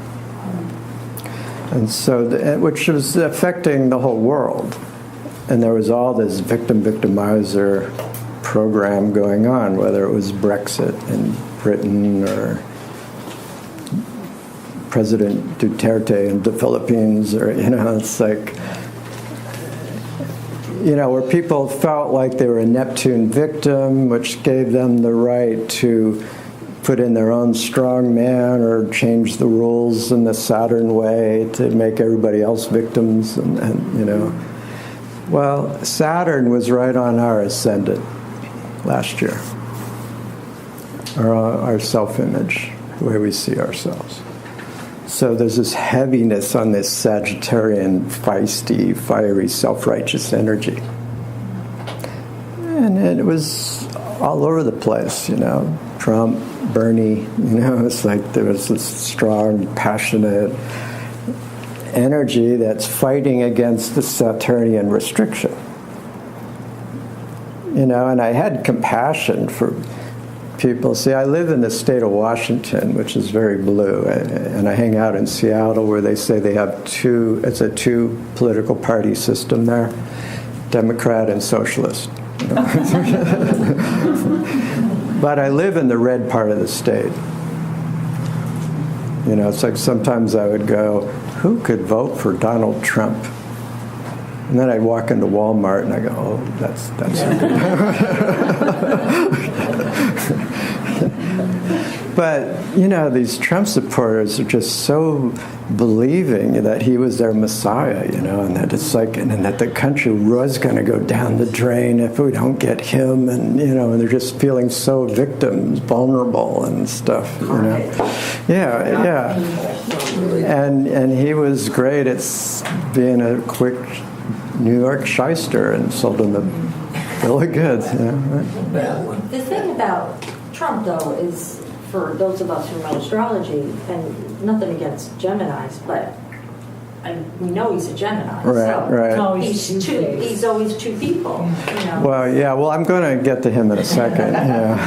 And so, which was affecting the whole world. And there was all this victimizer program going on, whether it was Brexit in Britain or President Duterte in the Philippines, or, it's like, where people felt like they were a Neptune victim, which gave them the right to put in their own strong man or change the rules in the Saturn way to make everybody else victims. Well, Saturn was right on our ascendant last year, our self-image, the way we see ourselves. So there's this heaviness on this Sagittarian, feisty, fiery, self-righteous energy. And it was all over the place, Trump, Bernie, it's like there was this strong, passionate energy that's fighting against the Saturnian restriction. And I had compassion for people. See, I live in the state of Washington, which is very blue, and I hang out in Seattle, where they say they have it's a two political party system there, Democrat and Socialist. But I live in the red part of the state. It's like sometimes I would go, who could vote for Donald Trump? And then I'd walk into Walmart and I go, oh, that's But, these Trump supporters are just so believing that he was their Messiah, and that it's like, and that the country was going to go down the drain if we don't get him, and, and they're just feeling so victims, vulnerable and stuff, Yeah. And he was great at being a quick New York shyster and sold them a bill of goods, right? The thing about Trump, though, is, for those of us who know astrology, and nothing against Geminis, but we know he's a Gemini. Right. He's always two people. Well, yeah. Well, I'm going to get to him in a second. Yeah.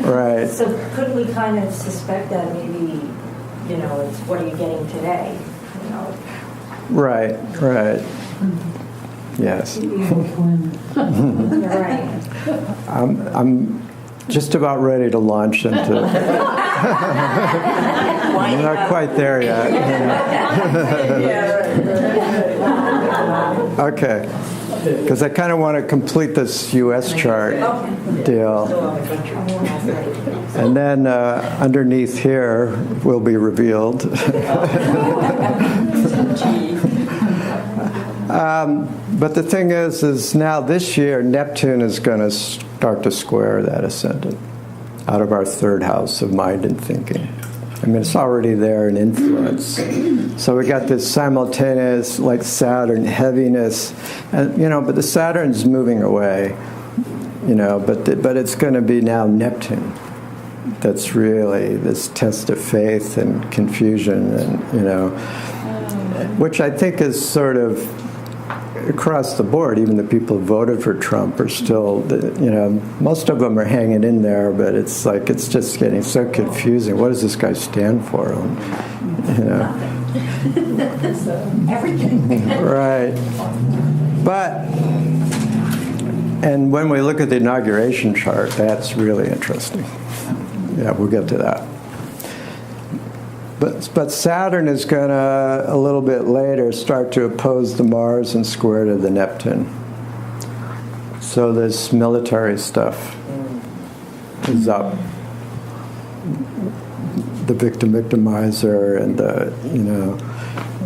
Right. So couldn't we kind of suspect that maybe, it's what are you getting today? Right. Yes. You're right. I'm just about ready to launch into. I'm not quite there yet. Okay. Because I kind of want to complete this U.S. chart deal. And then underneath here will be revealed. But the thing is now this year, Neptune is going to start to square that ascendant out of our third house of mind and thinking. I mean, it's already there in influence. So we got this simultaneous, like Saturn, heaviness, and but the Saturn's moving away, but it's going to be now Neptune. That's really this test of faith and confusion, and which I think is sort of across the board. Even the people who voted for Trump are still, most of them are hanging in there, but it's like it's just getting so confusing. What does this guy stand for? Everything. Right. But, and when we look at the inauguration chart, that's really interesting. Yeah, we'll get to that. But Saturn is going to, a little bit later, start to oppose the Mars and square to the Neptune. So this military stuff is up. The victimizer and I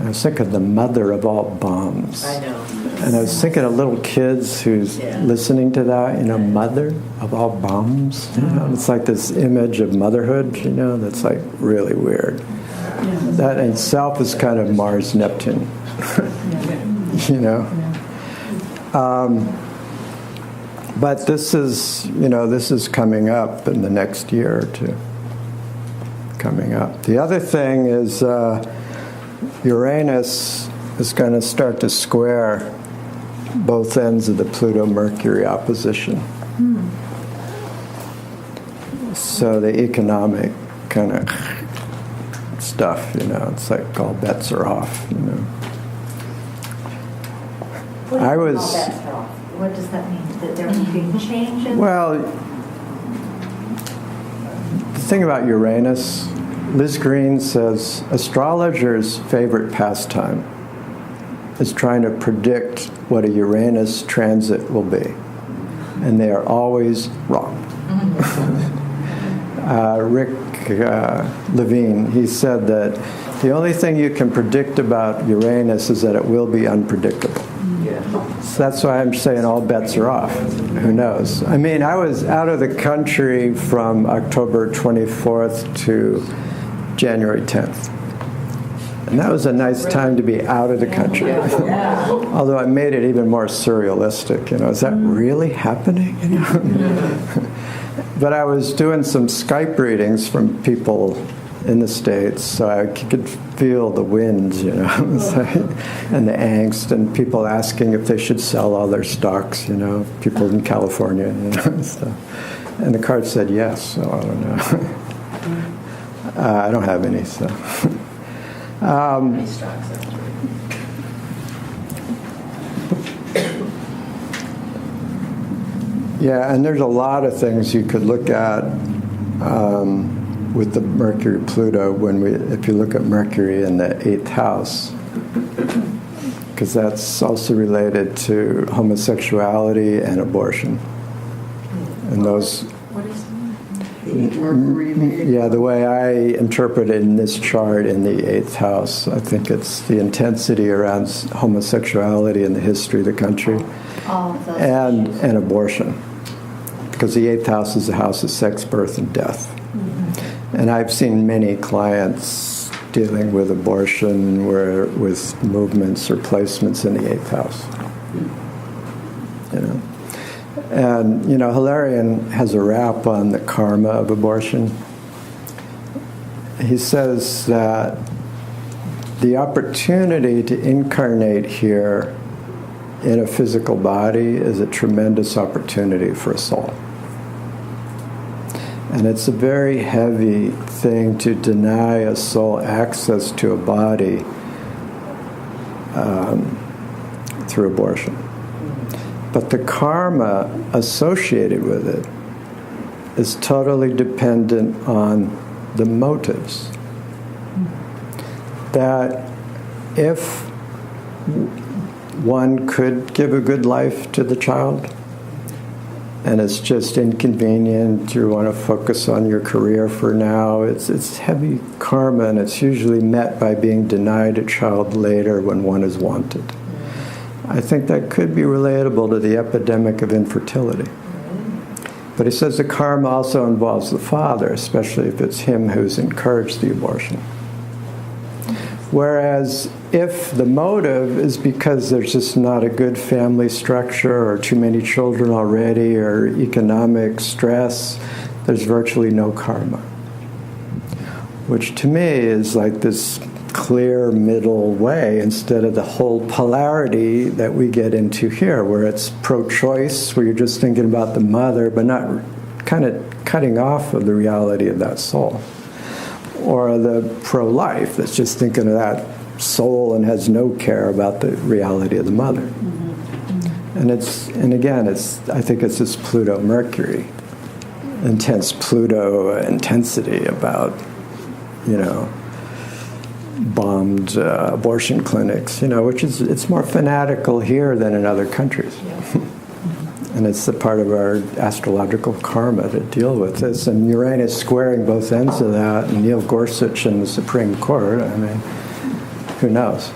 was thinking of the mother of all bombs. I know. And I was thinking of little kids who's listening to that, mother of all bombs. It's like this image of motherhood, that's like really weird. That in itself is kind of Mars Neptune. You know. But this is coming up in the next year or two. Coming up. The other thing is Uranus is going to start to square both ends of the Pluto-Mercury opposition. So the economic kind of stuff, it's like all bets are off, What does that mean? That there will be changes? Well, the thing about Uranus, Liz Green says astrologers' favorite pastime is trying to predict what a Uranus transit will be. And they are always wrong. Rick Levine, he said that the only thing you can predict about Uranus is that it will be unpredictable. So that's why I'm saying all bets are off. Who knows? I mean, I was out of the country from October 24th to January 10th. And that was a nice time to be out of the country. Although I made it even more surrealistic. Is that really happening? But I was doing some Skype readings from people in the States, so I could feel the winds, and the angst, and people asking if they should sell all their stocks, people in California, so. And the card said yes, so I don't know. I don't have any, so. How many stocks are Yeah, and there's a lot of things you could look at with the Mercury-Pluto if you look at Mercury in the 8th house, because that's also related to homosexuality and abortion. And those... What is Yeah, the way I interpret it in this chart in the 8th house, I think it's the intensity around homosexuality in the history of the country and abortion. Because the 8th house is the house of sex, birth, and death. And I've seen many clients dealing with abortion with movements or placements in the 8th house. And, Hilarion has a rap on the karma of abortion. He says that the opportunity to incarnate here in a physical body is a tremendous opportunity for a soul. And it's a very heavy thing to deny a soul access to a body through abortion. But the karma associated with it is totally dependent on the motives. That if one could give a good life to the child, and it's just inconvenient, you want to focus on your career for now, it's heavy karma, and it's usually met by being denied a child later when one is wanted. I think that could be relatable to the epidemic of infertility. But he says the karma also involves the father, especially if it's him who's encouraged the abortion. Whereas if the motive is because there's just not a good family structure or too many children already or economic stress, there's virtually no karma. Which to me is like this clear middle way instead of the whole polarity that we get into here, where it's pro-choice, where you're just thinking about the mother, but not kind of cutting off of the reality of that soul. Or the pro-life, that's just thinking of that soul and has no care about the reality of the mother. And I think it's this Pluto-Mercury, intense Pluto intensity about, bombed abortion clinics, which it's more fanatical here than in other countries. And it's a part of our astrological karma to deal with this. And Uranus squaring both ends of that, and Neil Gorsuch in the Supreme Court, I mean, who knows?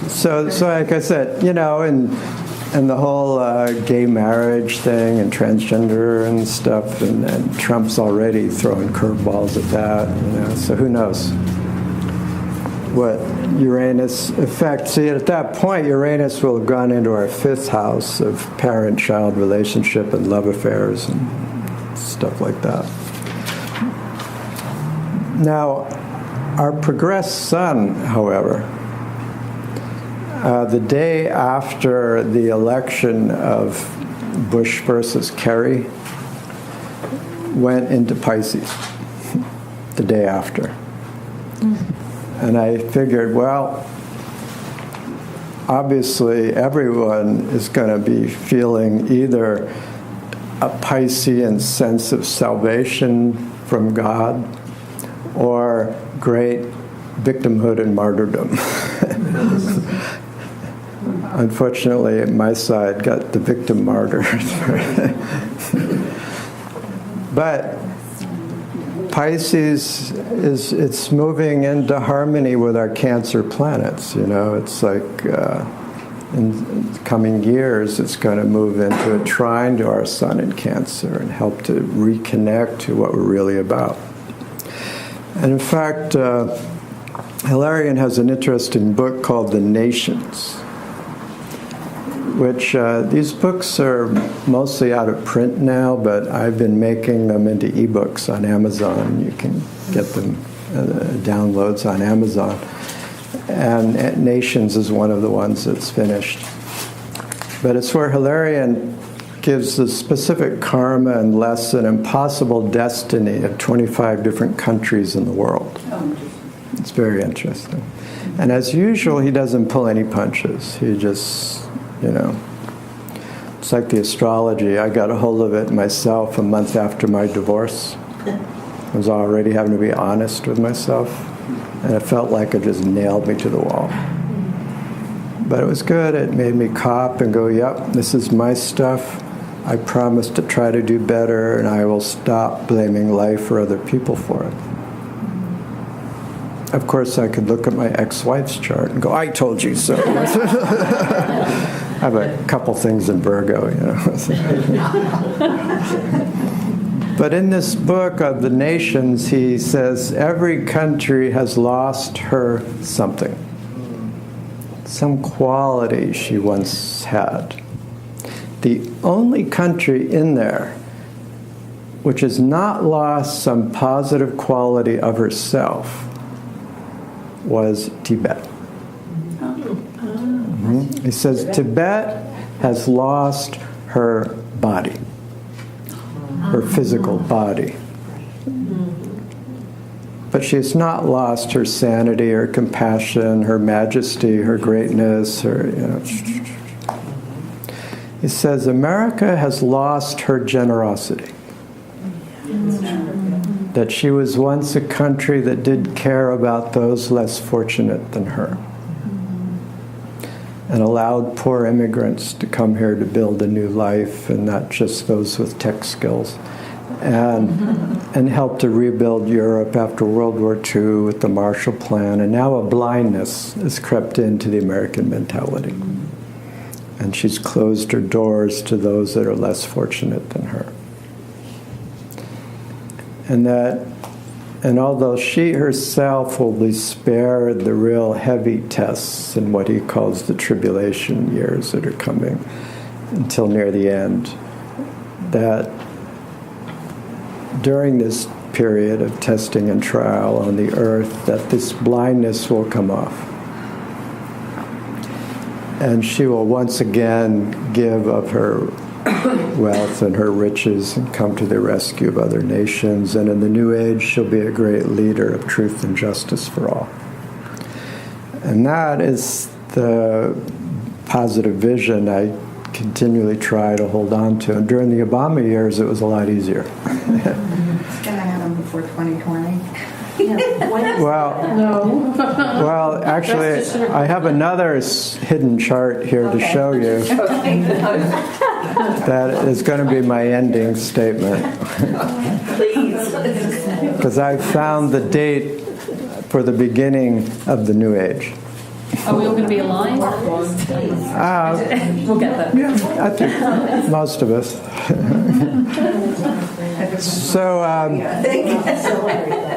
So like I said, and And the whole gay marriage thing and transgender and stuff, and Trump's already throwing curveballs at that, so who knows what Uranus affects. See, at that point, Uranus will have gone into our 5th house of parent-child relationship and love affairs and stuff like that. Now, our progressed sun, however, the day after the election of Bush versus Kerry, went into Pisces, the day after. And I figured, well, obviously everyone is going to be feeling either a Piscean sense of salvation from God or great victimhood and martyrdom. Unfortunately, my side got the victim martyr. But Pisces it's moving into harmony with our Cancer planets. It's like in coming years, it's going to move into a trine to our Sun in Cancer and help to reconnect to what we're really about. And in fact, Hilarion has an interesting book called The Nations, which these books are mostly out of print now, but I've been making them into ebooks on Amazon. You can get them downloads on Amazon. And Nations is one of the ones that's finished. But it's where Hilarion gives the specific karma and lesson and possible destiny of 25 different countries in the world. It's very interesting. And as usual, he doesn't pull any punches. He just, it's like the astrology. I got a hold of it myself a month after my divorce. I was already having to be honest with myself, and it felt like it just nailed me to the wall. But it was good. It made me cop and go, yep, this is my stuff. I promise to try to do better, and I will stop blaming life or other people for it. Of course, I could look at my ex-wife's chart and go, I told you so. I have a couple things in Virgo, But in this book of the Nations, he says every country has lost her something, some quality she once had. The only country in there which has not lost some positive quality of herself was Tibet. Mm-hmm. He says Tibet has lost her body, her physical body. But she has not lost her sanity, her compassion, her majesty, her greatness, He says America has lost her generosity. That she was once a country that did care about those less fortunate than her, and allowed poor immigrants to come here to build a new life, and not just those with tech skills, and helped to rebuild Europe after World War II with the Marshall Plan. And now a blindness has crept into the American mentality, and she's closed her doors to those that are less fortunate than her. And although she herself will be spared the real heavy tests in what he calls the tribulation years that are coming until near the end, that during this period of testing and trial on the earth, that this blindness will come off. And she will once again give of her wealth and her riches and come to the rescue of other nations. And in the New Age, she'll be a great leader of truth and justice for all. And that is the positive vision I continually try to hold on to. And during the Obama years, it was a lot easier. It's going to happen before 2020. Well, actually, I have another hidden chart here to show you. That is going to be my ending statement. Please. Because I found the date for the beginning of the New Age. Are we all going to be alive? We'll get that. Yeah, I think most of us. So, Celebrate that.